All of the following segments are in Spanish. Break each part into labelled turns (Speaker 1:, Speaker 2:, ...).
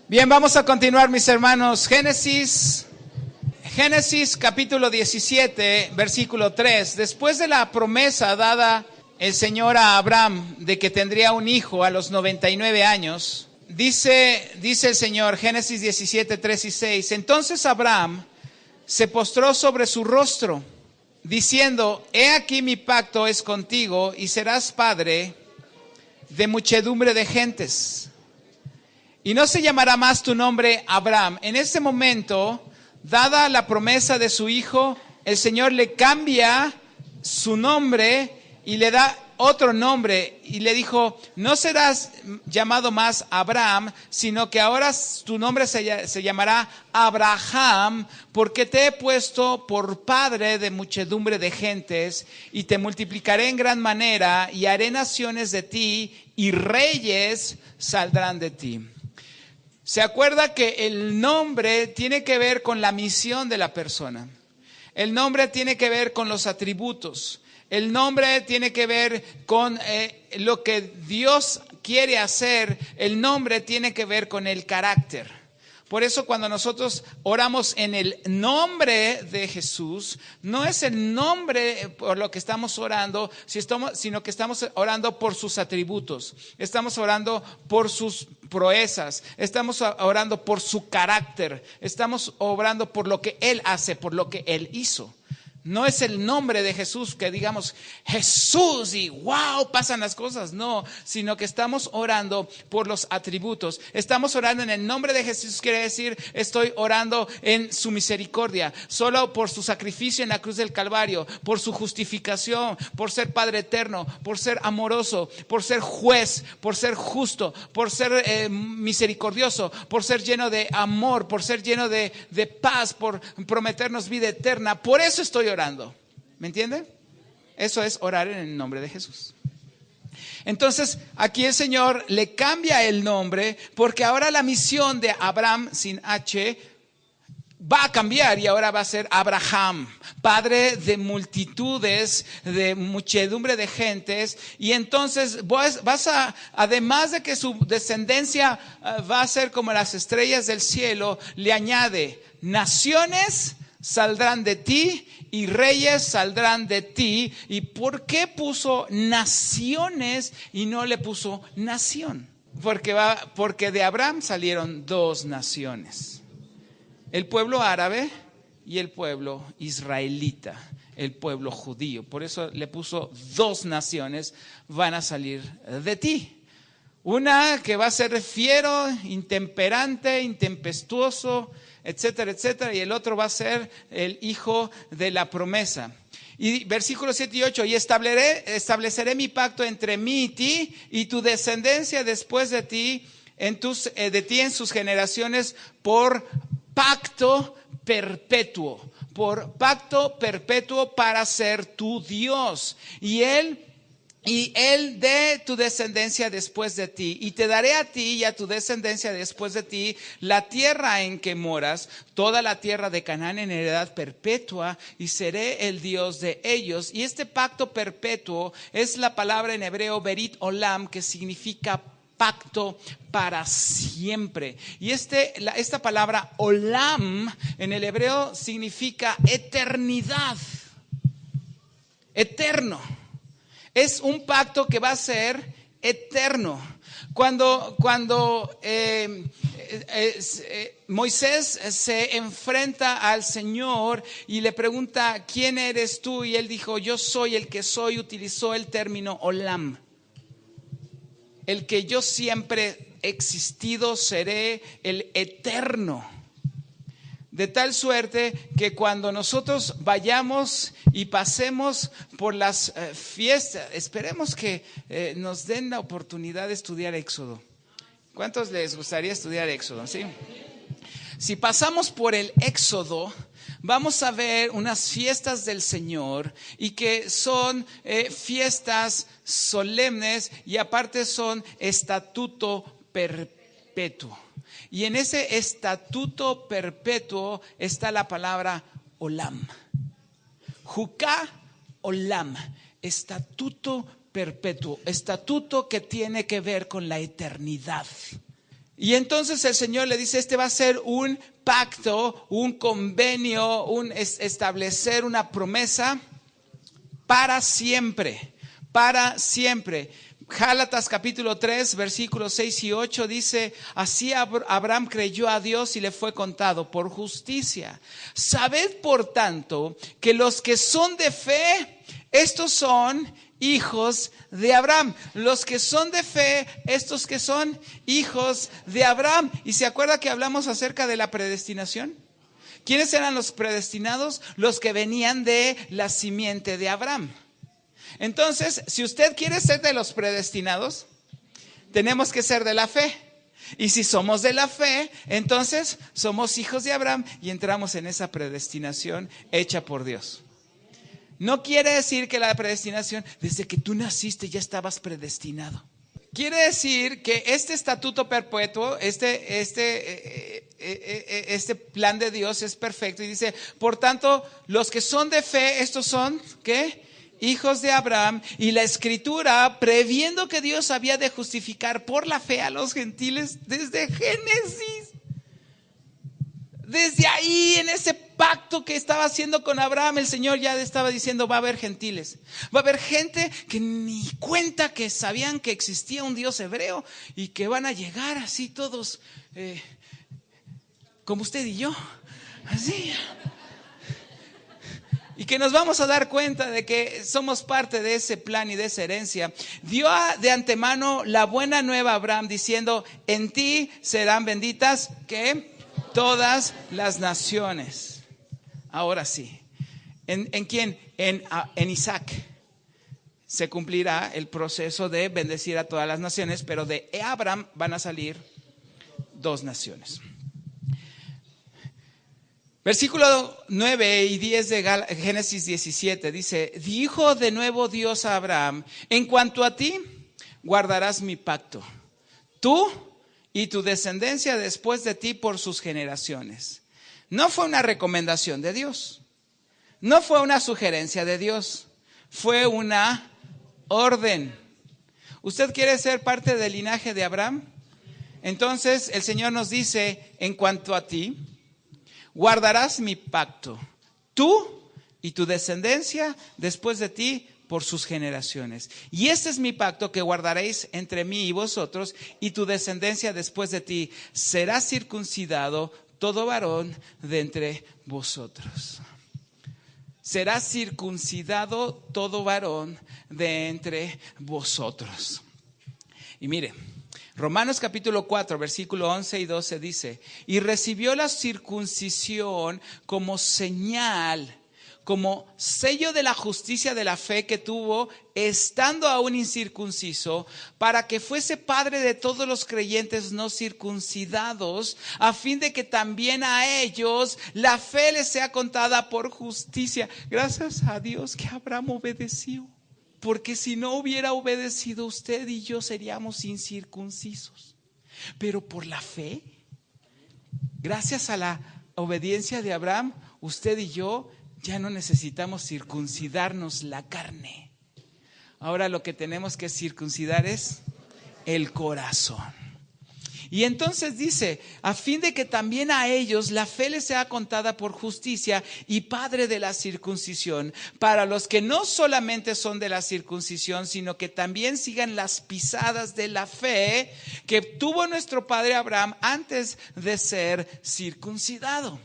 Speaker 1: Bien, vamos a continuar, mis hermanos. Génesis capítulo 17, versículo 3. Después de la promesa dada el Señor a Abraham de que tendría un hijo a los 99 años, dice el Señor, Génesis 17, 3 y 6. Entonces Abraham se postró sobre su rostro, diciendo: He aquí mi pacto es contigo y serás padre de muchedumbre de gentes. Y no se llamará más tu nombre Abraham. En ese momento, dada la promesa de su hijo, el Señor le cambia su nombre y le da otro nombre. Y le dijo: no serás llamado más Abraham, sino que ahora tu nombre se llamará Abraham, porque te he puesto por padre de muchedumbre de gentes, y te multiplicaré en gran manera, y haré naciones de ti, y reyes saldrán de ti. ¿Se acuerda que el nombre tiene que ver con la misión de la persona? El nombre tiene que ver con los atributos. El nombre tiene que ver con lo que Dios quiere hacer. El nombre tiene que ver con el carácter. Por eso cuando nosotros oramos en el nombre de Jesús, no es el nombre por lo que estamos orando, sino que estamos orando por sus atributos. Estamos orando por sus proezas. Estamos orando por su carácter. Estamos orando por lo que Él hace, por lo que Él hizo. No es el nombre de Jesús que digamos Jesús y wow, pasan las cosas. No, sino que estamos orando por los atributos. Estamos orando en el nombre de Jesús, quiere decir estoy orando en su misericordia, solo por su sacrificio en la cruz del Calvario, por su justificación, por ser Padre eterno, por ser amoroso, por ser juez, por ser justo, por ser misericordioso, por ser lleno de amor, por ser lleno de paz, por prometernos vida eterna. Por eso estoy orando. ¿Me entiende? Eso es orar en el nombre de Jesús. Entonces, aquí el Señor le cambia el nombre porque ahora la misión de Abraham sin H va a cambiar y ahora va a ser Abraham, padre de multitudes, de muchedumbre de gentes. Y entonces además de que su descendencia va a ser como las estrellas del cielo, le añade: naciones saldrán de ti y reyes saldrán de ti. ¿Y por qué puso naciones y no le puso nación? Porque de Abraham salieron dos naciones: el pueblo árabe y el pueblo israelita, el pueblo judío. Por eso le puso dos naciones van a salir de ti. Una que va a ser fiero, intemperante, intempestuoso, etcétera, etcétera. Y el otro va a ser el hijo de la promesa. Y versículos 7 y 8. Y estableceré mi pacto entre mí y ti y tu descendencia después de ti en sus generaciones por pacto perpetuo. Por pacto perpetuo para ser tu Dios. Y él de tu descendencia después de ti, y te daré a ti y a tu descendencia después de ti la tierra en que moras, toda la tierra de Canaán en heredad perpetua, y seré el Dios de ellos. Y este pacto perpetuo es la palabra en hebreo berit olam, que significa pacto para siempre. Y esta palabra olam en el hebreo significa eternidad, eterno. Es un pacto que va a ser eterno. Cuando Moisés se enfrenta al Señor y le pregunta: ¿quién eres tú? Y él dijo: yo soy el que soy. Utilizó el término olam. El que yo siempre he existido, seré el eterno. De tal suerte que cuando nosotros vayamos y pasemos por las fiestas, esperemos que nos den la oportunidad de estudiar Éxodo. ¿Cuántos les gustaría estudiar Éxodo? ¿Sí? Si pasamos por el Éxodo, vamos a ver unas fiestas del Señor, y que son fiestas solemnes y aparte son estatuto perpetuo. Y en ese estatuto perpetuo está la palabra olam. Juká olam, estatuto perpetuo, estatuto que tiene que ver con la eternidad. Y entonces el Señor le dice, este va a ser un pacto, un convenio, establecer una promesa para siempre, para siempre. Gálatas capítulo 3, versículos 6 y 8 dice, así Abraham creyó a Dios y le fue contado por justicia. Sabed por tanto que los que son de fe, estos son hijos de Abraham. Los que son de fe, estos que son hijos de Abraham. ¿Y se acuerda que hablamos acerca de la predestinación? ¿Quiénes eran los predestinados? Los que venían de la simiente de Abraham. Entonces, si usted quiere ser de los predestinados, tenemos que ser de la fe. Y si somos de la fe, entonces somos hijos de Abraham y entramos en esa predestinación hecha por Dios. No quiere decir que la predestinación, desde que tú naciste ya estabas predestinado. Quiere decir que este estatuto perpetuo, este plan de Dios es perfecto. Y dice, por tanto, los que son de fe, estos son, ¿qué? Hijos de Abraham. Y la Escritura, previendo que Dios había de justificar por la fe a los gentiles desde Génesis. Desde ahí, en ese pacto que estaba haciendo con Abraham, el Señor ya estaba diciendo, va a haber gentiles. Va a haber gente que ni cuenta que sabían que existía un Dios hebreo y que van a llegar así todos, como usted y yo, así. Y que nos vamos a dar cuenta de que somos parte de ese plan y de esa herencia. Dio de antemano la buena nueva a Abraham diciendo, en ti serán benditas, ¿qué? Todas las naciones. Ahora sí. ¿En quién? En Isaac. Se cumplirá el proceso de bendecir a todas las naciones, pero de Abraham van a salir 2 naciones. Versículo 9 y 10 de Génesis 17 dice, dijo de nuevo Dios a Abraham, en cuanto a ti, guardarás mi pacto, tú y tu descendencia después de ti por sus generaciones. No fue una recomendación de Dios, no fue una sugerencia de Dios, fue una orden. ¿Usted quiere ser parte del linaje de Abraham? Entonces el Señor nos dice, en cuanto a ti, guardarás mi pacto, tú y tu descendencia después de ti por sus generaciones. Y este es mi pacto que guardaréis entre mí y vosotros y tu descendencia después de ti. Será circuncidado todo varón de entre vosotros. Será circuncidado todo varón de entre vosotros. Y mire, Romanos capítulo 4, versículo 11 y 12 dice, y recibió la circuncisión como señal, como sello de la justicia de la fe que tuvo, estando aún incircunciso, para que fuese padre de todos los creyentes no circuncidados, a fin de que también a ellos la fe les sea contada por justicia. Gracias a Dios que Abraham obedeció. Porque si no hubiera obedecido, usted y yo seríamos incircuncisos. Pero por la fe, gracias a la obediencia de Abraham, usted y yo ya no necesitamos circuncidarnos la carne. Ahora lo que tenemos que circuncidar es el corazón. Y entonces dice, a fin de que también a ellos la fe les sea contada por justicia y padre de la circuncisión, para los que no solamente son de la circuncisión, sino que también sigan las pisadas de la fe que tuvo nuestro padre Abraham antes de ser circuncidado.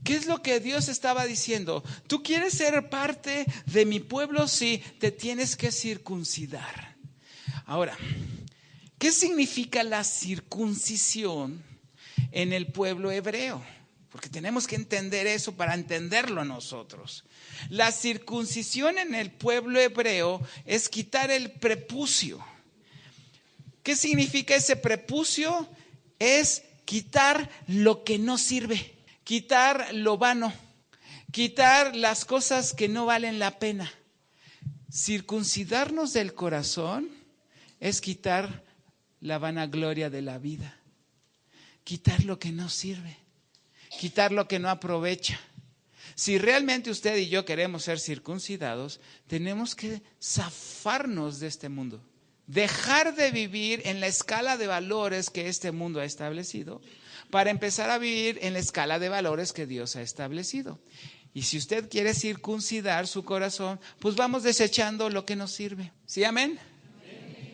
Speaker 1: ¿Qué es lo que Dios estaba diciendo? ¿Tú quieres ser parte de mi pueblo? Sí, te tienes que circuncidar. Ahora, ¿qué significa la circuncisión en el pueblo hebreo? Porque tenemos que entender eso para entenderlo nosotros. La circuncisión en el pueblo hebreo es quitar el prepucio. ¿Qué significa ese prepucio? Es quitar lo que no sirve, quitar lo vano, quitar las cosas que no valen la pena. Circuncidarnos del corazón es quitar la vanagloria de la vida, quitar lo que no sirve, quitar lo que no aprovecha. Si realmente usted y yo queremos ser circuncidados, tenemos que zafarnos de este mundo, dejar de vivir en la escala de valores que este mundo ha establecido para empezar a vivir en la escala de valores que Dios ha establecido. Y si usted quiere circuncidar su corazón, pues vamos desechando lo que nos sirve. ¿Sí, amén?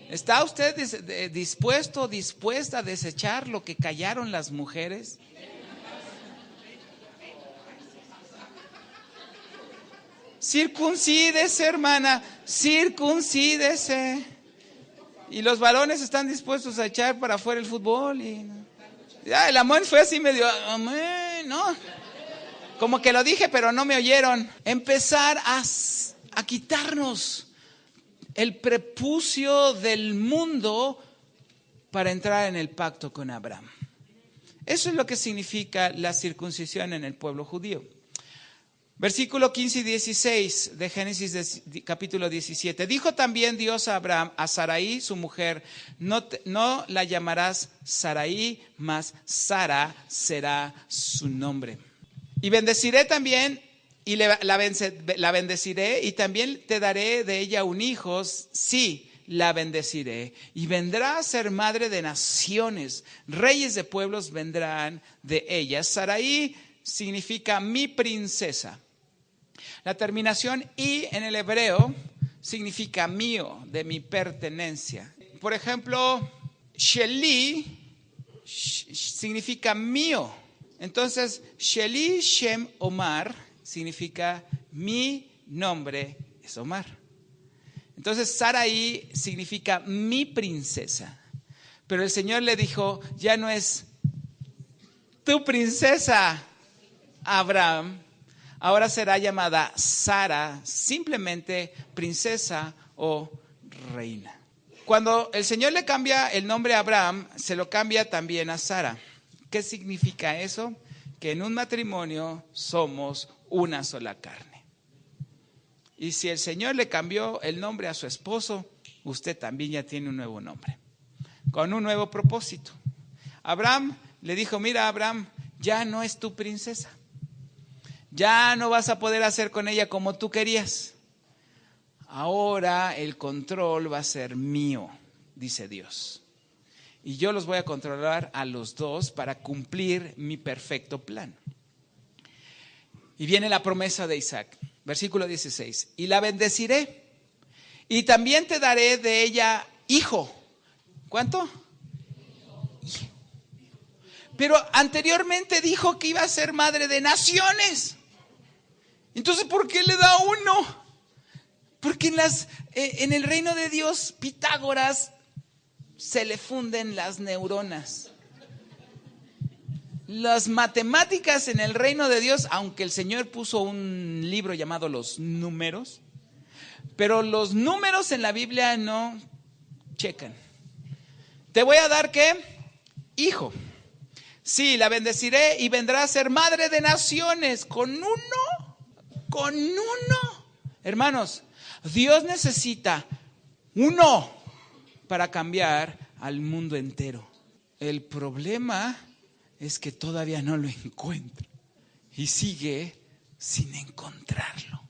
Speaker 1: ¿Está usted dispuesto, dispuesta a desechar lo que callaron las mujeres? Circuncídese, hermana, circuncídese. Y los varones están dispuestos a echar para afuera el fútbol. Y ya, el amén fue así medio, amén, ¿no? Como que lo dije, pero no me oyeron. Empezar a quitarnos el prepucio del mundo para entrar en el pacto con Abraham. Eso es lo que significa la circuncisión en el pueblo judío. Versículo 15 y 16 de Génesis capítulo 17. Dijo también Dios a Abraham, a Sarai, su mujer, no la llamarás Sarai, mas Sara será su nombre. Y bendeciré también, y la bendeciré, y también te daré de ella un hijo, sí, la bendeciré. Y vendrá a ser madre de naciones, reyes de pueblos vendrán de ella. Sarai significa mi princesa. La terminación y en el hebreo significa mío, de mi pertenencia. Por ejemplo, Sheli significa mío. Entonces, Sheli Shem Omar significa mi nombre es Omar. Entonces, Sarai significa mi princesa. Pero el Señor le dijo, ya no es tu princesa, Abraham, ahora será llamada Sara, simplemente princesa o reina. Cuando el Señor le cambia el nombre a Abraham, se lo cambia también a Sara. ¿Qué significa eso? Que en un matrimonio somos una sola carne. Y si el Señor le cambió el nombre a su esposo, usted también ya tiene un nuevo nombre, con un nuevo propósito. Abraham le dijo, mira Abraham, ya no es tu princesa. Ya no vas a poder hacer con ella como tú querías. Ahora el control va a ser mío, dice Dios. Y yo los voy a controlar a los dos para cumplir mi perfecto plan. Y viene la promesa de Isaac, versículo 16. Y la bendeciré, y también te daré de ella hijo. ¿Cuánto? Hijo. Pero anteriormente dijo que iba a ser madre de naciones. Entonces, ¿por qué le da uno? Porque en el reino de Dios, Pitágoras, se le funden las neuronas. Las matemáticas en el reino de Dios, aunque el Señor puso un libro llamado Los Números, pero los números en la Biblia no checan. Te voy a dar, ¿qué? Hijo. Sí, la bendeciré y vendrá a ser madre de naciones. Con uno. Hermanos, Dios necesita uno para cambiar al mundo entero. El problema es que todavía no lo encuentra y sigue sin encontrarlo.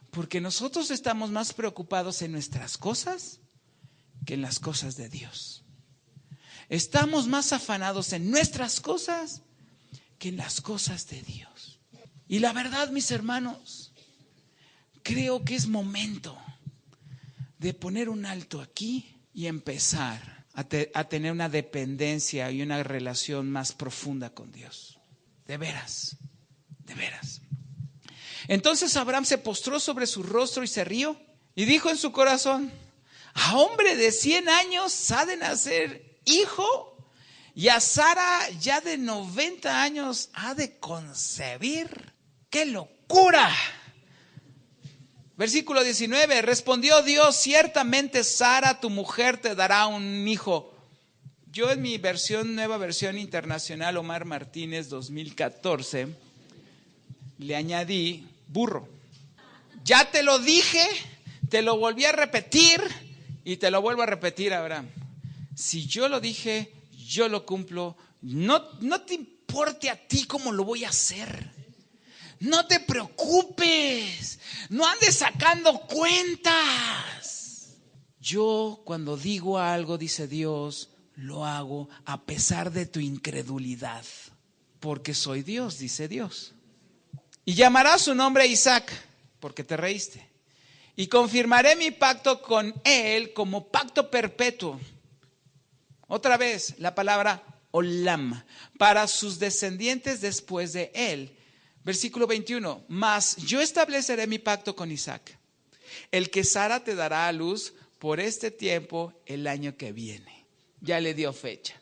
Speaker 1: Porque nosotros estamos más preocupados en nuestras cosas que en las cosas de Dios. Estamos más afanados en nuestras cosas que en las cosas de Dios. Y la verdad, mis hermanos, creo que es momento de poner un alto aquí y empezar a tener una dependencia y una relación más profunda con Dios. De veras, de veras. Entonces Abraham se postró sobre su rostro y se rió y dijo en su corazón, a hombre de 100 años ha de nacer hijo y a Sara ya de 90 años ha de concebir. ¡Qué locura! Versículo 19, respondió Dios, ciertamente Sara, tu mujer, te dará un hijo. Yo en mi nueva versión internacional, Omar Martínez 2014, le añadí burro. Ya te lo dije, te lo volví a repetir y te lo vuelvo a repetir, Abraham. Si yo lo dije, yo lo cumplo. No te importe a ti cómo lo voy a hacer. No te preocupes, no andes sacando cuentas. Yo cuando digo algo, dice Dios, lo hago a pesar de tu incredulidad, porque soy Dios, dice Dios. Y llamarás su nombre Isaac, porque te reíste. Y confirmaré mi pacto con él como pacto perpetuo. Otra vez la palabra olam, para sus descendientes después de él. Versículo 21, mas yo estableceré mi pacto con Isaac, el que Sara te dará a luz por este tiempo el año que viene. Ya le dio fecha.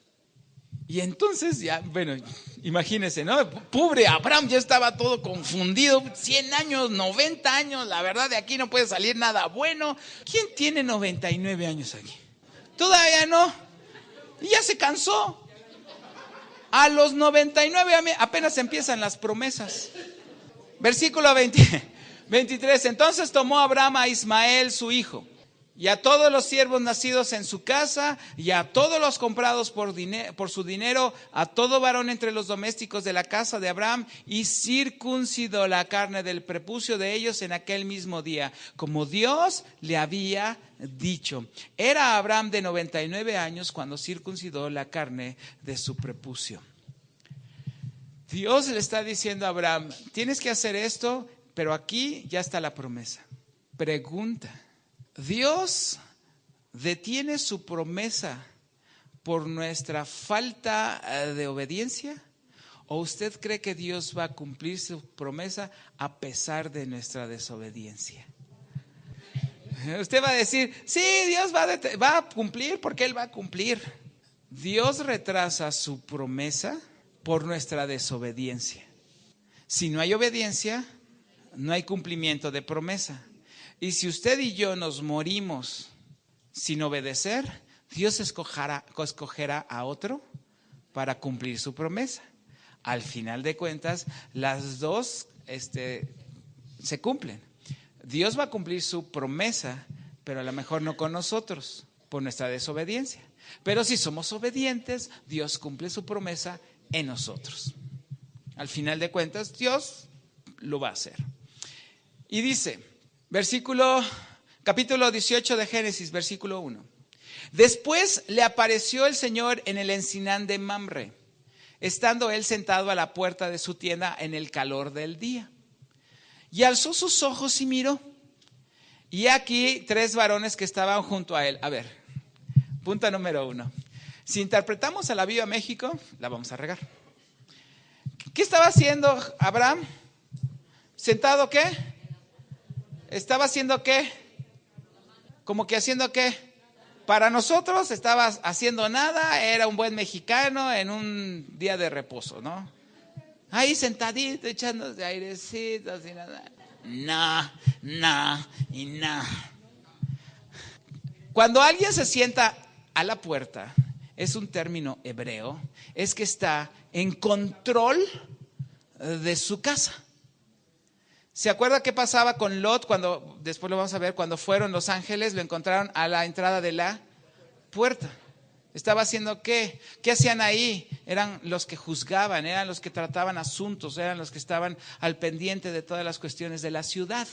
Speaker 1: Y entonces ya, bueno, imagínense, ¿no? Pobre Abraham ya estaba todo confundido, 100 años, 90 años, la verdad de aquí no puede salir nada bueno. ¿Quién tiene 99 años aquí? Todavía no. Y ya se cansó. A los 99 apenas empiezan las promesas. Versículo 23. Entonces tomó Abraham a Ismael su hijo, y a todos los siervos nacidos en su casa, y a todos los comprados por su dinero, a todo varón entre los domésticos de la casa de Abraham, y circuncidó la carne del prepucio de ellos en aquel mismo día, como Dios le había dicho. Era Abraham de 99 años cuando circuncidó la carne de su prepucio. Dios le está diciendo a Abraham, tienes que hacer esto, pero aquí ya está la promesa. Pregunta, ¿Dios detiene su promesa por nuestra falta de obediencia? ¿O usted cree que Dios va a cumplir su promesa a pesar de nuestra desobediencia? Usted va a decir, sí, Dios va a cumplir porque Él va a cumplir. Dios retrasa su promesa por nuestra desobediencia. Si no hay obediencia, no hay cumplimiento de promesa. Y si usted y yo nos morimos sin obedecer, Dios escogerá a otro para cumplir su promesa. Al final de cuentas, las dos se cumplen. Dios va a cumplir su promesa, pero a lo mejor no con nosotros, por nuestra desobediencia. Pero si somos obedientes, Dios cumple su promesa en nosotros. Al final de cuentas, Dios lo va a hacer. Y dice, capítulo 18 de Génesis, versículo 1. Después le apareció el Señor en el encinar de Mamre, estando él sentado a la puerta de su tienda en el calor del día. Y alzó sus ojos y miró. Y aquí 3 varones que estaban junto a él. A ver, punto número 1. Si interpretamos a la Viva México, la vamos a regar. ¿Qué estaba haciendo Abraham? ¿Sentado qué? ¿Estaba haciendo qué? ¿Cómo que haciendo qué? Para nosotros estaba haciendo nada, era un buen mexicano en un día de reposo, ¿no? Ahí sentadito, echándose airecito, así nada. No. Cuando alguien se sienta a la puerta, es un término hebreo, es que está en control de su casa. ¿Se acuerda qué pasaba con Lot cuando, después lo vamos a ver, cuando fueron los ángeles, lo encontraron a la entrada de la puerta? ¿Estaba haciendo qué? ¿Qué hacían ahí? Eran los que juzgaban, eran los que trataban asuntos, eran los que estaban al pendiente de todas las cuestiones de la ciudad.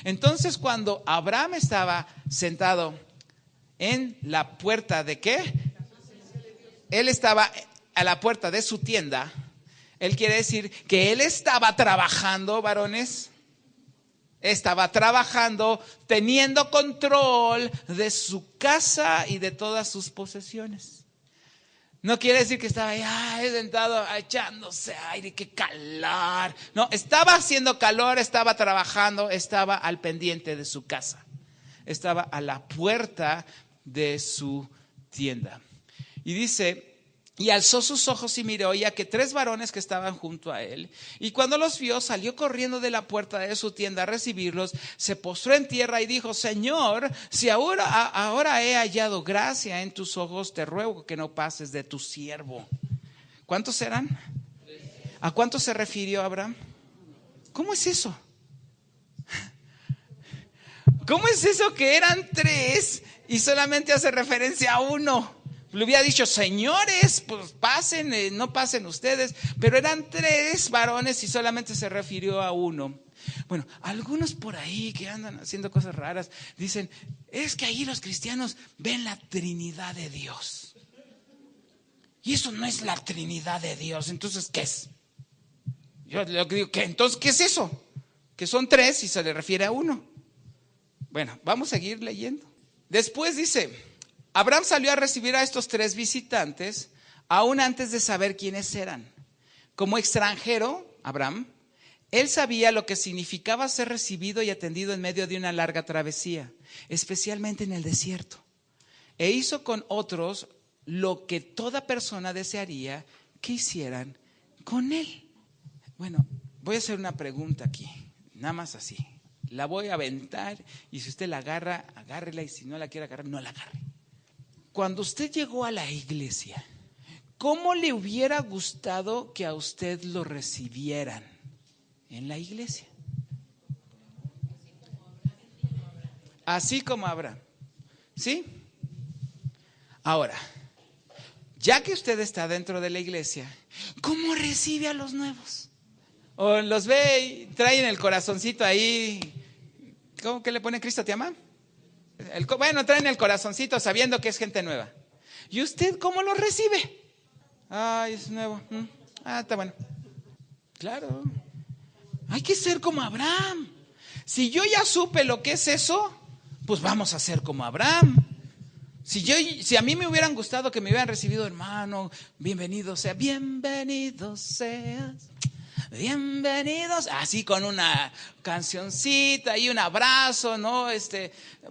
Speaker 1: Entonces, cuando Abraham estaba sentado en la puerta de ¿qué? Él estaba a la puerta de su tienda. Él quiere decir que él estaba trabajando, varones. Estaba trabajando, teniendo control de su casa y de todas sus posesiones. No quiere decir que estaba ahí sentado echándose aire, qué calor. No, estaba haciendo calor, estaba trabajando, estaba al pendiente de su casa. Estaba a la puerta de su tienda. Y dice, y alzó sus ojos y miró, y a que 3 varones que estaban junto a él, y cuando los vio, salió corriendo de la puerta de su tienda a recibirlos, se postró en tierra y dijo, Señor, si ahora he hallado gracia en tus ojos, te ruego que no pases de tu siervo. ¿Cuántos eran? ¿A cuántos se refirió Abraham? ¿Cómo es eso? ¿Cómo es eso que eran 3 y solamente hace referencia a uno? Le hubiera dicho, señores, pues pasen, no pasen ustedes. Pero eran 3 varones y solamente se refirió a uno. Bueno, algunos por ahí que andan haciendo cosas raras dicen, es que ahí los cristianos ven la Trinidad de Dios. Y eso no es la Trinidad de Dios. Entonces, ¿qué es? Yo le digo, entonces, ¿qué es eso? Que son tres y se le refiere a uno. Bueno, vamos a seguir leyendo. Después dice, Abraham salió a recibir a estos tres visitantes, aún antes de saber quiénes eran. Como extranjero, Abraham, él sabía lo que significaba ser recibido y atendido en medio de una larga travesía, especialmente en el desierto. E hizo con otros lo que toda persona desearía que hicieran con él. Bueno, voy a hacer una pregunta aquí, nada más así. La voy a aventar y si usted la agarra, agárrela, y si no la quiere agarrar, no la agarre. Cuando usted llegó a la iglesia, ¿cómo le hubiera gustado que a usted lo recibieran en la iglesia? Así como Abraham. ¿Sí? Ahora, ya que usted está dentro de la iglesia, ¿cómo recibe a los nuevos? O los ve y traen el corazoncito ahí. ¿Cómo que le pone Cristo te ama? Bueno, traen el corazoncito sabiendo que es gente nueva. ¿Y usted cómo lo recibe? Ay, es nuevo. Está bueno. Claro. Hay que ser como Abraham. Si yo ya supe lo que es eso, pues vamos a ser como Abraham. Si a mí me hubieran gustado que me hubieran recibido, hermano, bienvenido seas, bienvenidos, así con una cancioncita y un abrazo, ¿no?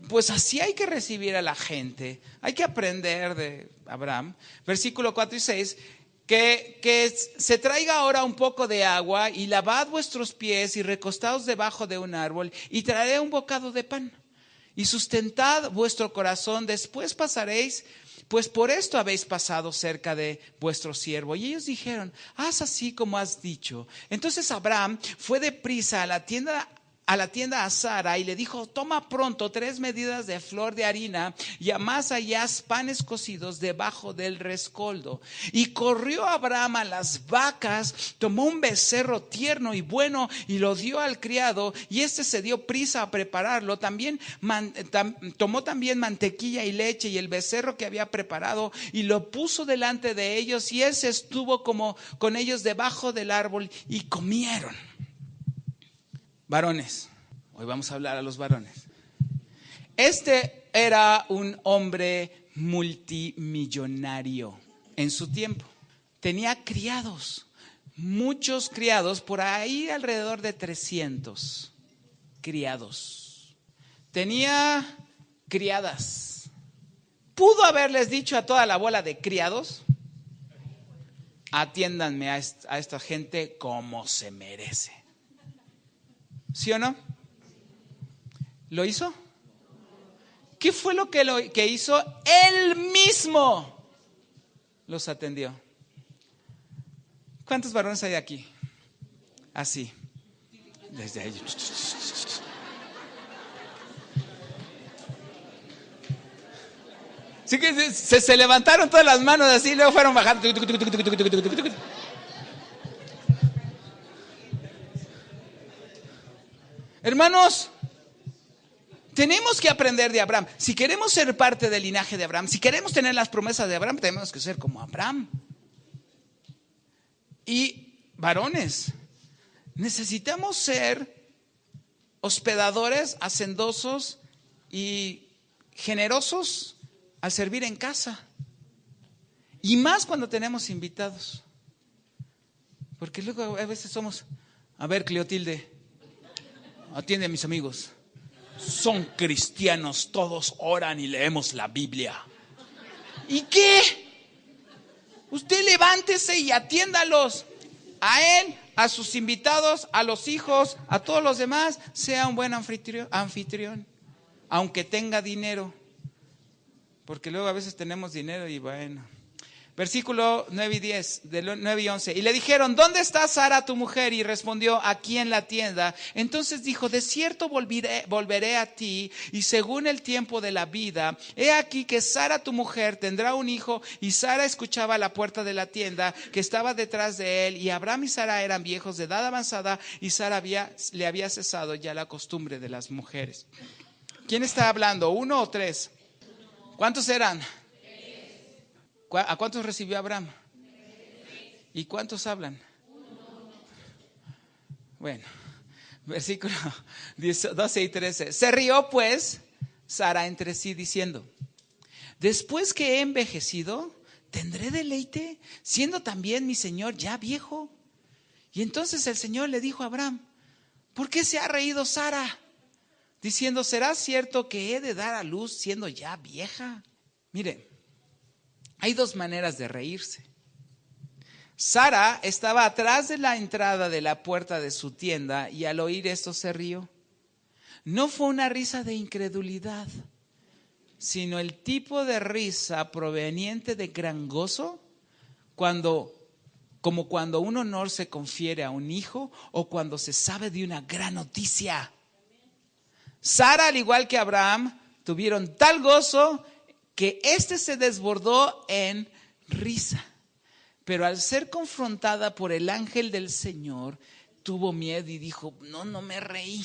Speaker 1: Pues así hay que recibir a la gente. Hay que aprender de Abraham. Versículo 4 y 6, que se traiga ahora un poco de agua y lavad vuestros pies y recostaos debajo de un árbol y traeré un bocado de pan. Y sustentad vuestro corazón, después pasaréis, pues por esto habéis pasado cerca de vuestro siervo. Y ellos dijeron, haz así como has dicho. Entonces Abraham fue deprisa a la tienda a Sara y le dijo, toma pronto 3 medidas de flor de harina y amasa y haz panes cocidos debajo del rescoldo. Y corrió Abraham a las vacas, tomó un becerro tierno y bueno y lo dio al criado, y se dio prisa a prepararlo. También tomó también mantequilla y leche y el becerro que había preparado y lo puso delante de ellos, y él se estuvo como con ellos debajo del árbol y comieron. Varones, hoy vamos a hablar a los varones. Este era un hombre multimillonario en su tiempo. Tenía criados, muchos criados, por ahí alrededor de 300 criados. Tenía criadas. Pudo haberles dicho a toda la bola de criados, atiéndanme a esta gente como se merece. ¿Sí o no? ¿Lo hizo? ¿Qué fue lo que hizo? Él mismo los atendió. ¿Cuántos varones hay aquí? Así. Desde ahí. Sí que se levantaron todas las manos así y luego fueron bajando. Hermanos, tenemos que aprender de Abraham. Si queremos ser parte del linaje de Abraham, si queremos tener las promesas de Abraham, tenemos que ser como Abraham. Y varones, necesitamos ser hospedadores, hacendosos y generosos al servir en casa. Y más cuando tenemos invitados. Porque luego a veces somos, a ver, Cleotilde, atiende a mis amigos. Son cristianos, todos oran y leemos la Biblia. ¿Y qué? Usted levántese y atiéndalos. A él, a sus invitados, a los hijos, a todos los demás. Sea un buen anfitrión, aunque tenga dinero. Porque luego a veces tenemos dinero y bueno, Versículo 9 y 10, del 9 y 11. Y le dijeron, ¿dónde está Sara tu mujer? Y respondió, aquí en la tienda. Entonces dijo, de cierto volveré a ti, y según el tiempo de la vida, he aquí que Sara tu mujer tendrá un hijo. Y Sara escuchaba a la puerta de la tienda que estaba detrás de él. Y Abraham y Sara eran viejos de edad avanzada, y Sara le había cesado ya la costumbre de las mujeres. ¿Quién está hablando? ¿1 o 3? ¿Cuántos eran? ¿A cuántos recibió Abraham? ¿Y cuántos hablan? Bueno, versículo 12 y 13. Se rió pues Sara entre sí diciendo, después que he envejecido, ¿tendré deleite, siendo también mi señor ya viejo? Y entonces el Señor le dijo a Abraham, ¿por qué se ha reído Sara? Diciendo, ¿será cierto que he de dar a luz siendo ya vieja? Mire, hay dos maneras de reírse. Sara estaba atrás de la entrada de la puerta de su tienda y al oír esto se rió. No fue una risa de incredulidad, sino el tipo de risa proveniente de gran gozo, como cuando un honor se confiere a un hijo o cuando se sabe de una gran noticia. Sara, al igual que Abraham, tuvieron tal gozo que éste se desbordó en risa. Pero al ser confrontada por el ángel del Señor, tuvo miedo y dijo, no me reí.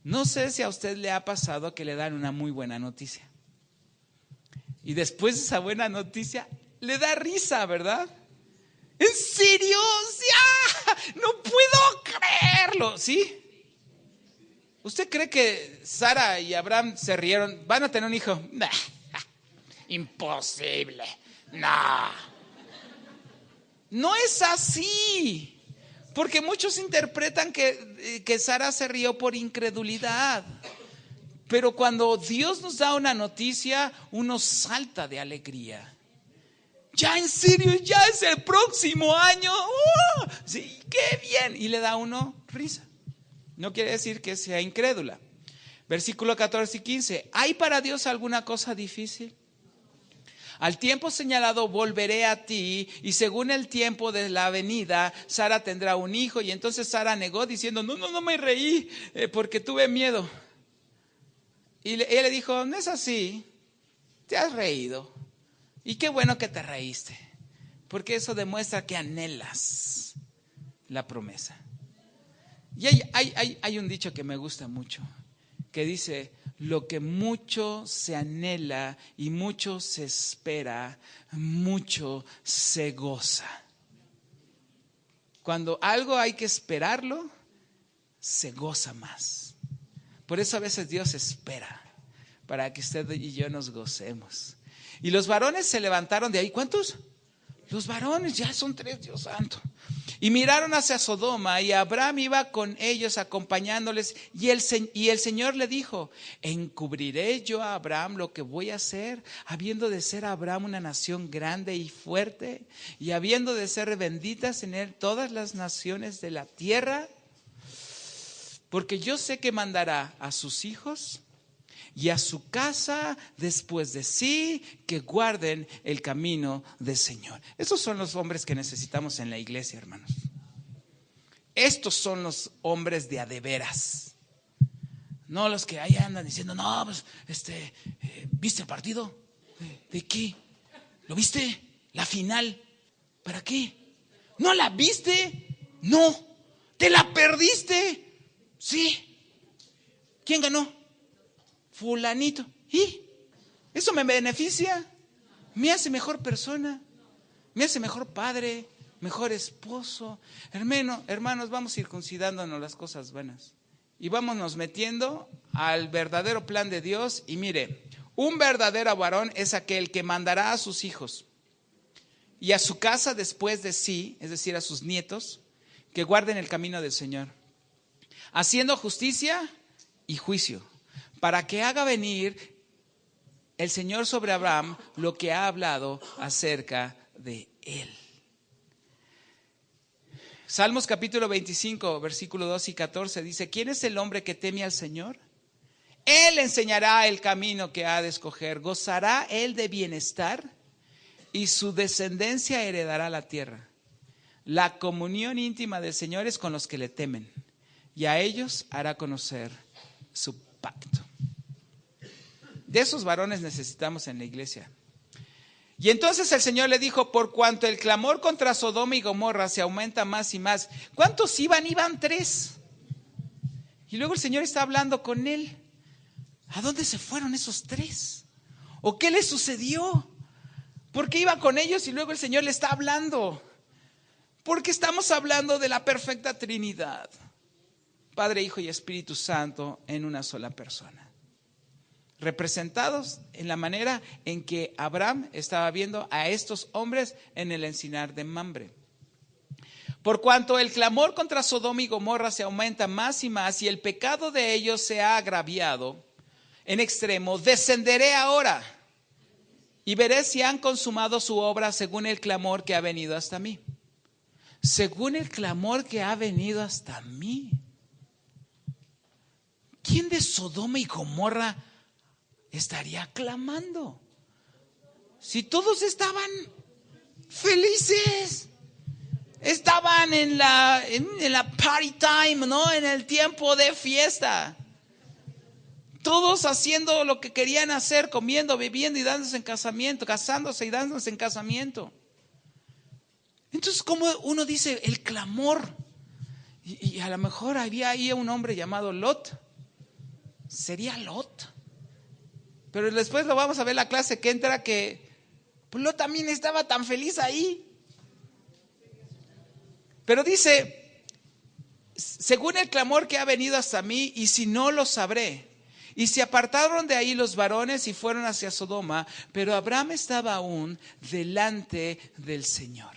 Speaker 1: No sé si a usted le ha pasado que le dan una muy buena noticia. Y después de esa buena noticia, le da risa, ¿verdad? ¿En serio? ¡Sí! ¡No puedo creerlo! ¿Sí? ¿Usted cree que Sara y Abraham se rieron? ¿Van a tener un hijo? Nah, imposible. No es así. Porque muchos interpretan que Sara se rió por incredulidad. Pero cuando Dios nos da una noticia, uno salta de alegría. Ya en serio, ya es el próximo año. Sí, qué bien. Y le da uno risa. No quiere decir que sea incrédula. Versículo 14 y 15. ¿Hay para Dios alguna cosa difícil? Al tiempo señalado volveré a ti, y según el tiempo de la venida, Sara tendrá un hijo. Y entonces Sara negó diciendo, no me reí porque tuve miedo. Y ella le dijo, no es así, te has reído. Y qué bueno que te reíste, porque eso demuestra que anhelas la promesa. Y hay un dicho que me gusta mucho, que dice, lo que mucho se anhela y mucho se espera, mucho se goza. Cuando algo hay que esperarlo, se goza más. Por eso a veces Dios espera, para que usted y yo nos gocemos. Y los varones se levantaron de ahí. ¿Cuántos? Los varones, ya son 3, Dios santo. Y miraron hacia Sodoma, y Abraham iba con ellos acompañándoles. Y el Señor le dijo, ¿encubriré yo a Abraham lo que voy a hacer, habiendo de ser Abraham una nación grande y fuerte, y habiendo de ser benditas en él todas las naciones de la tierra? Porque yo sé que mandará a sus hijos y a su casa después de sí, que guarden el camino del Señor. Esos son los hombres que necesitamos en la iglesia, hermanos. Estos son los hombres de a de veras. No los que ahí andan diciendo, no, pues, ¿viste el partido? ¿De qué? ¿Lo viste? ¿La final? ¿Para qué? ¿No la viste? No. ¿Te la perdiste? Sí. ¿Quién ganó? Fulanito. ¿Y? ¿Eso me beneficia? ¿Me hace mejor persona? ¿Me hace mejor padre? ¿Mejor esposo? Hermanos, vamos circuncidándonos las cosas buenas. Y vámonos metiendo al verdadero plan de Dios. Y mire, un verdadero varón es aquel que mandará a sus hijos y a su casa después de sí, es decir, a sus nietos, que guarden el camino del Señor, haciendo justicia y juicio, para que haga venir el Señor sobre Abraham lo que ha hablado acerca de él. Salmos capítulo 25, versículo 2 y 14 dice, ¿quién es el hombre que teme al Señor? Él enseñará el camino que ha de escoger. ¿Gozará él de bienestar? y su descendencia heredará la tierra. La comunión íntima del Señor es con los que le temen, y a ellos hará conocer su pacto. De esos varones necesitamos en la iglesia. Y entonces el Señor le dijo: por cuanto el clamor contra Sodoma y Gomorra se aumenta más y más. ¿Cuántos iban? Iban 3. Y luego el Señor está hablando con él. ¿A dónde se fueron esos 3? ¿O qué les sucedió? ¿Por qué iba con ellos y luego el Señor le está hablando? Porque estamos hablando de la perfecta Trinidad, Padre, Hijo y Espíritu Santo en una sola persona. Representados en la manera en que Abraham estaba viendo a estos hombres en el encinar de Mamre. Por cuanto el clamor contra Sodoma y Gomorra se aumenta más y más y el pecado de ellos se ha agraviado en extremo, descenderé ahora y veré si han consumado su obra según el clamor que ha venido hasta mí. Según el clamor que ha venido hasta mí. ¿Quién de Sodoma y Gomorra estaría clamando? Si todos estaban felices, estaban en la party time, ¿no? En el tiempo de fiesta. Todos haciendo lo que querían hacer, comiendo, bebiendo y dándose en casamiento, casándose y dándose en casamiento. Entonces, como uno dice, el clamor, y a lo mejor había ahí un hombre llamado Lot, sería Lot. Pero después lo vamos a ver en la clase que entra, que pues Lot también estaba tan feliz ahí. Pero dice, según el clamor que ha venido hasta mí, y si no lo sabré. Y se apartaron de ahí los varones y fueron hacia Sodoma, pero Abraham estaba aún delante del Señor.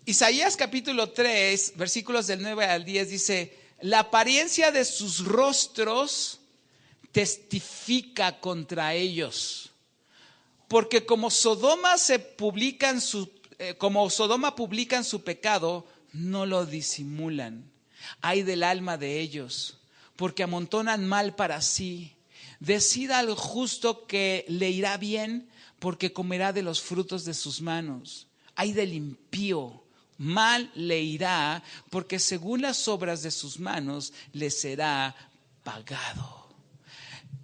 Speaker 1: Isaías capítulo 3, versículos del 9 al 10 dice: la apariencia de sus rostros testifica contra ellos, porque como Sodoma publican su pecado, no lo disimulan. Ay del alma de ellos, porque amontonan mal para sí. Decida al justo que le irá bien, porque comerá de los frutos de sus manos. Ay del impío, mal le irá, porque según las obras de sus manos le será pagado.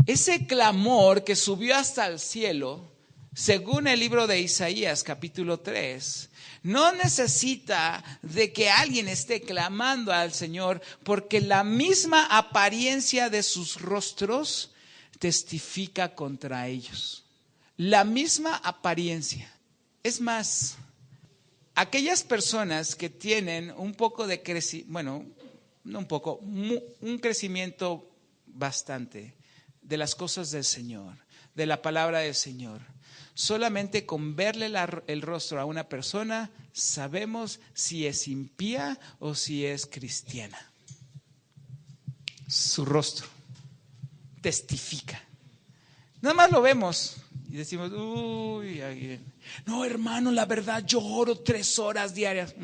Speaker 1: Ese clamor que subió hasta el cielo, según el libro de Isaías capítulo 3, no necesita de que alguien esté clamando al Señor, porque la misma apariencia de sus rostros testifica contra ellos. La misma apariencia. Es más, aquellas personas que tienen un poco de crecimiento, bueno, no un poco, un crecimiento bastante de las cosas del Señor, de la palabra del Señor, solamente con verle el rostro a una persona sabemos si es impía o si es cristiana. Su rostro testifica. Nada más lo vemos y decimos, uy, no hermano, la verdad yo oro 3 horas diarias.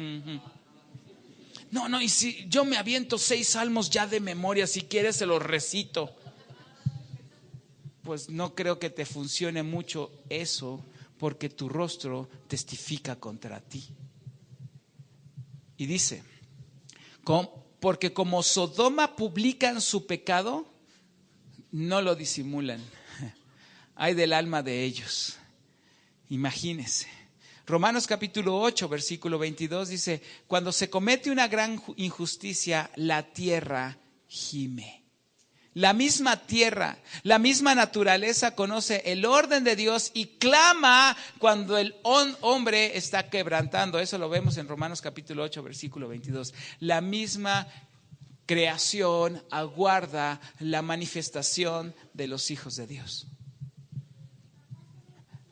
Speaker 1: No, y si yo me aviento 6 salmos ya de memoria, si quieres se los recito. Pues no creo que te funcione mucho eso, porque tu rostro testifica contra ti. Y dice, porque como Sodoma publican su pecado, no lo disimulan. Ay del alma de ellos. Imagínense. Romanos capítulo 8, versículo 22 dice: cuando se comete una gran injusticia, la tierra gime. La misma tierra, la misma naturaleza conoce el orden de Dios y clama cuando el hombre está quebrantando. Eso lo vemos en Romanos capítulo 8, versículo 22. La misma creación aguarda la manifestación de los hijos de Dios.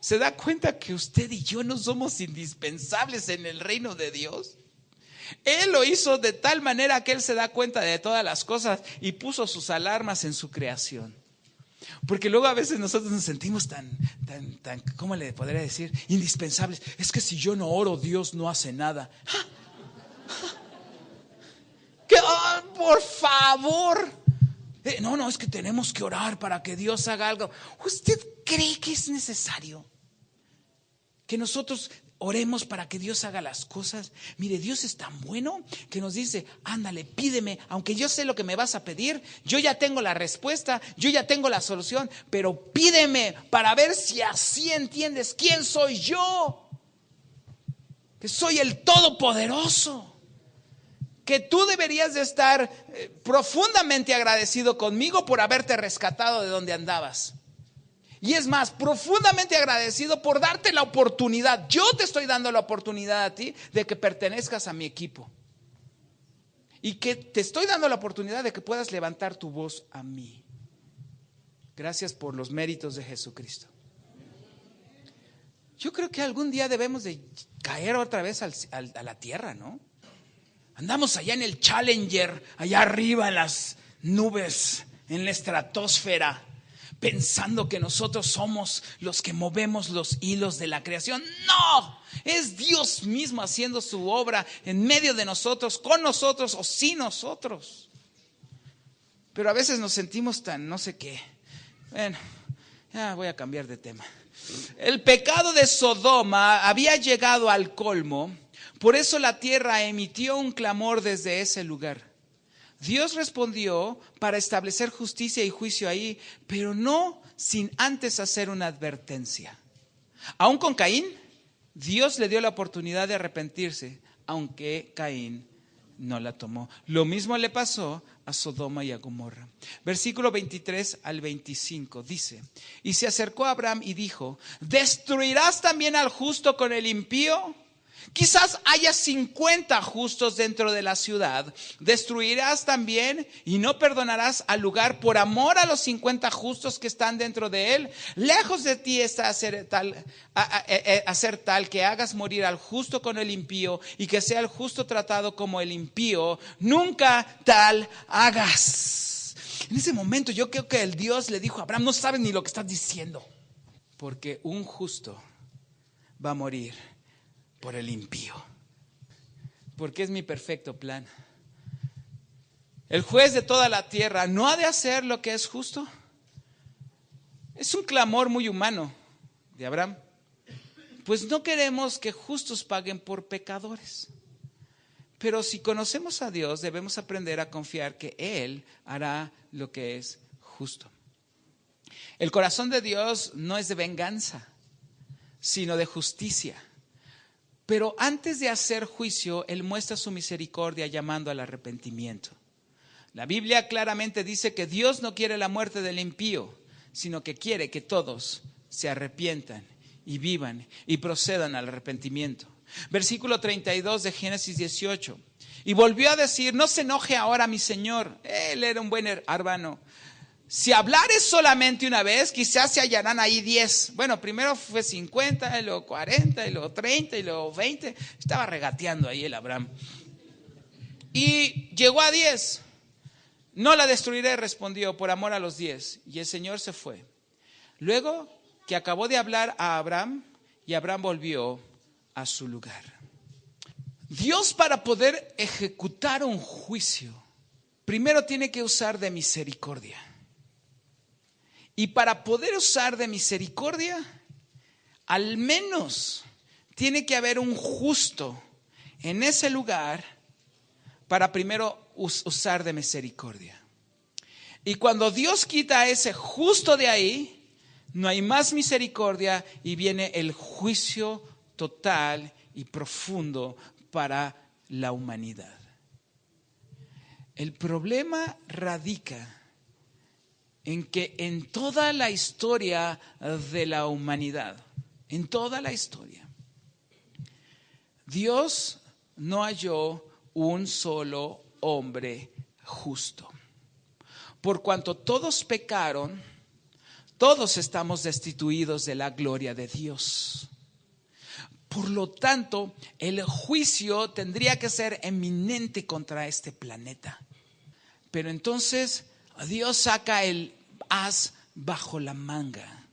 Speaker 1: ¿Se da cuenta que usted y yo no somos indispensables en el reino de Dios? Él lo hizo de tal manera que Él se da cuenta de todas las cosas y puso sus alarmas en su creación. Porque luego a veces nosotros nos sentimos tan, ¿cómo le podría decir? Indispensables. Es que si yo no oro, Dios no hace nada. Por favor, No, es que tenemos que orar para que Dios haga algo. ¿Usted cree que es necesario que nosotros oremos para que Dios haga las cosas? Mire, Dios es tan bueno que nos dice, ándale, pídeme, aunque yo sé lo que me vas a pedir, yo ya tengo la respuesta, yo ya tengo la solución, pero pídeme para ver si así entiendes quién soy yo, que soy el Todopoderoso, que tú deberías de estar profundamente agradecido conmigo por haberte rescatado de donde andabas. Y es más, profundamente agradecido por darte la oportunidad. Yo te estoy dando la oportunidad a ti de que pertenezcas a mi equipo. Y que te estoy dando la oportunidad de que puedas levantar tu voz a mí. Gracias por los méritos de Jesucristo. Yo creo que algún día debemos de caer otra vez a la tierra, ¿no? Andamos allá en el Challenger, allá arriba en las nubes, en la estratosfera, pensando que nosotros somos los que movemos los hilos de la creación. No, es Dios mismo haciendo su obra en medio de nosotros, con nosotros o sin nosotros. Pero a veces nos sentimos tan no sé qué. Bueno, ya voy a cambiar de tema. El pecado de Sodoma había llegado al colmo, por eso la tierra emitió un clamor desde ese lugar. Dios respondió para establecer justicia y juicio ahí, pero no sin antes hacer una advertencia. Aún con Caín, Dios le dio la oportunidad de arrepentirse, aunque Caín no la tomó. Lo mismo le pasó a Sodoma y a Gomorra. Versículo 23 al 25 dice: y se acercó a Abraham y dijo, ¿destruirás también al justo con el impío? Quizás haya 50 justos dentro de la ciudad. ¿Destruirás también y no perdonarás al lugar por amor a los 50 justos que están dentro de él? Lejos de ti está hacer tal que hagas morir al justo con el impío y que sea el justo tratado como el impío. Nunca tal hagas. En ese momento yo creo que el Dios le dijo a Abraham, no sabes ni lo que estás diciendo, porque un justo va a morir por el impío, porque es mi perfecto plan. El juez de toda la tierra no ha de hacer lo que es justo. Es un clamor muy humano de Abraham, pues no queremos que justos paguen por pecadores. Pero si conocemos a Dios, debemos aprender a confiar que Él hará lo que es justo. El corazón de Dios no es de venganza, sino de justicia. Pero antes de hacer juicio, Él muestra su misericordia llamando al arrepentimiento. La Biblia claramente dice que Dios no quiere la muerte del impío, sino que quiere que todos se arrepientan y vivan y procedan al arrepentimiento. Versículo 32 de Génesis 18. Y volvió a decir, no se enoje ahora mi Señor. Él era un buen hermano. Si hablares solamente una vez, quizás se hallarán ahí 10. Bueno, primero fue 50, y luego 40, y luego 30, y luego 20. Estaba regateando ahí el Abraham. Y llegó a 10. No la destruiré, respondió, por amor a los 10. Y el Señor se fue. Luego que acabó de hablar a Abraham, y Abraham volvió a su lugar. Dios, para poder ejecutar un juicio, primero tiene que usar de misericordia. Y para poder usar de misericordia, al menos tiene que haber un justo en ese lugar para primero usar de misericordia. Y cuando Dios quita a ese justo de ahí, no hay más misericordia y viene el juicio total y profundo para la humanidad. El problema radica en que en toda la historia de la humanidad, en toda la historia, Dios no halló un solo hombre justo. Por cuanto todos pecaron, todos estamos destituidos de la gloria de Dios. Por lo tanto, el juicio tendría que ser eminente contra este planeta. Pero entonces Dios saca el as bajo la manga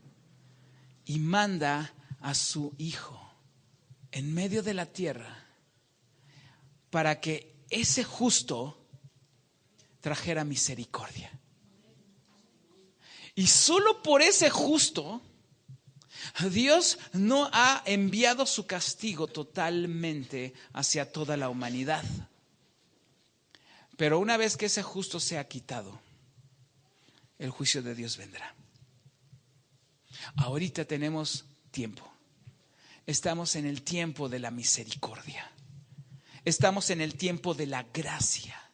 Speaker 1: y manda a su Hijo en medio de la tierra para que ese justo trajera misericordia. Y solo por ese justo, Dios no ha enviado su castigo totalmente hacia toda la humanidad. Pero una vez que ese justo sea quitado, el juicio de Dios vendrá. Ahorita tenemos tiempo. Estamos en el tiempo de la misericordia. Estamos en el tiempo de la gracia.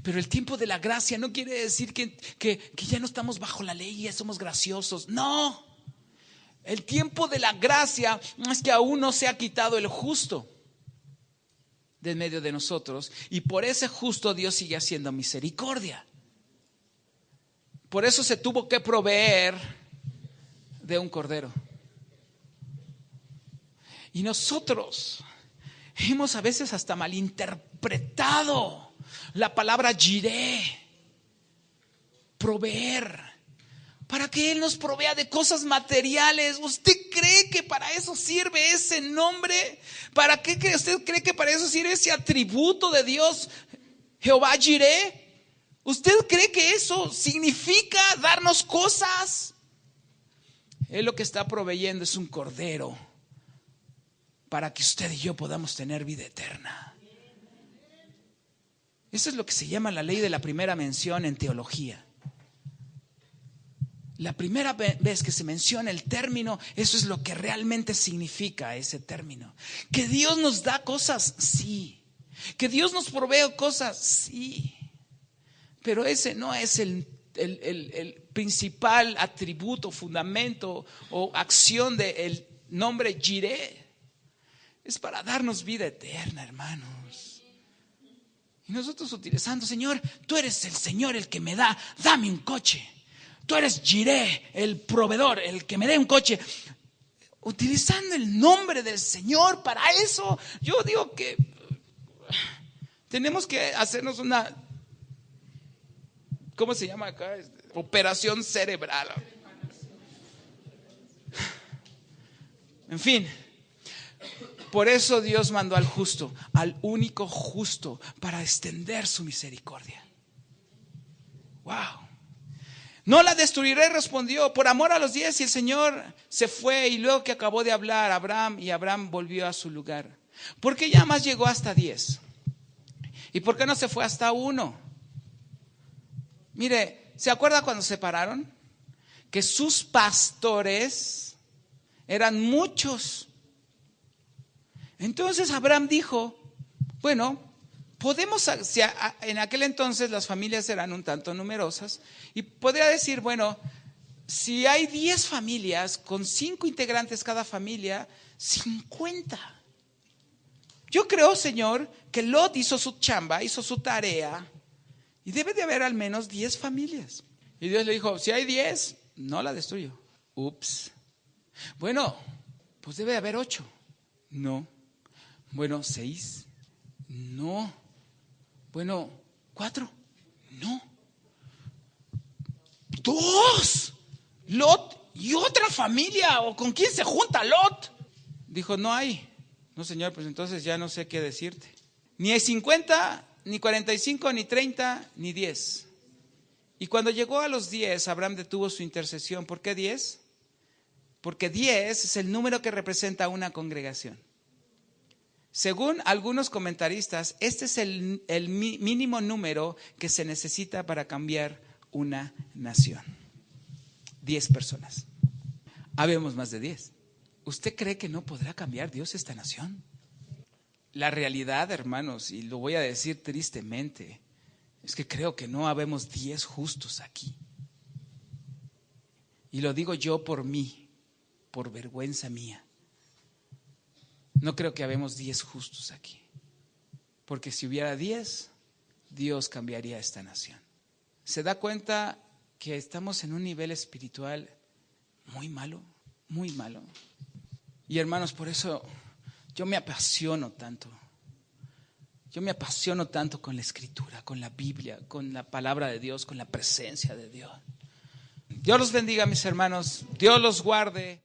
Speaker 1: Pero el tiempo de la gracia no quiere decir que ya no estamos bajo la ley y ya somos graciosos. No. El tiempo de la gracia es que aún no se ha quitado el justo de en medio de nosotros. Y por ese justo Dios sigue haciendo misericordia. Por eso se tuvo que proveer de un cordero. Y nosotros hemos a veces hasta malinterpretado la palabra jiré, proveer, para que Él nos provea de cosas materiales. ¿Usted cree que para eso sirve ese nombre? ¿Para qué usted cree que para eso sirve ese atributo de Dios, Jehová jiré? ¿Usted cree que eso significa darnos cosas? Él lo que está proveyendo es un cordero para que usted y yo podamos tener vida eterna. Eso es lo que se llama la ley de la primera mención en teología. La primera vez que se menciona el término, eso es lo que realmente significa ese término. Que Dios nos da cosas, sí. Que Dios nos provee cosas, sí. Pero ese no es el principal atributo, fundamento o acción del nombre Jireh. Es para darnos vida eterna, hermanos. Y nosotros utilizando, Señor, tú eres el Señor el que me da, dame un coche. Tú eres Jireh, el proveedor, el que me dé un coche. Utilizando el nombre del Señor para eso, yo digo que tenemos que hacernos una, ¿cómo se llama acá? Operación cerebral. En fin. Por eso Dios mandó al justo, al único justo, para extender su misericordia. Wow. No la destruiré, respondió, por amor a los 10. Y el Señor se fue, y luego que acabó de hablar Abraham volvió a su lugar. ¿Por qué ya más llegó hasta 10? ¿Y por qué no se fue hasta 1? Mire, ¿se acuerda cuando se separaron? Que sus pastores eran muchos. Entonces Abraham dijo, bueno, podemos, en aquel entonces las familias eran un tanto numerosas, y podría decir, bueno, si hay 10 familias con 5 integrantes cada familia, 50. Yo creo, Señor, que Lot hizo su chamba, hizo su tarea, y debe de haber al menos 10 familias. Y Dios le dijo, si hay 10, no la destruyo. Ups. Bueno, pues debe de haber 8. No. Bueno, 6. No. Bueno, 4. No. 2. Lot y otra familia. ¿O con quién se junta Lot? Dijo, no hay. No, Señor, pues entonces ya no sé qué decirte. Ni hay 50, ni 45, ni 30, ni 10. Y cuando llegó a los 10, Abraham detuvo su intercesión. ¿Por qué 10? Porque 10 es el número que representa una congregación. Según algunos comentaristas, este es el mínimo número que se necesita para cambiar una nación. 10 personas. Habemos más de 10. ¿Usted cree que no podrá cambiar Dios esta nación? La realidad, hermanos, y lo voy a decir tristemente, es que creo que no habemos 10 justos aquí. Y lo digo yo por mí, por vergüenza mía. No creo que habemos 10 justos aquí. Porque si hubiera 10, Dios cambiaría esta nación. ¿Se da cuenta que estamos en un nivel espiritual muy malo? Muy malo. Y hermanos, por eso yo me apasiono tanto. Yo me apasiono tanto con la Escritura, con la Biblia, con la palabra de Dios, con la presencia de Dios. Dios los bendiga, mis hermanos. Dios los guarde.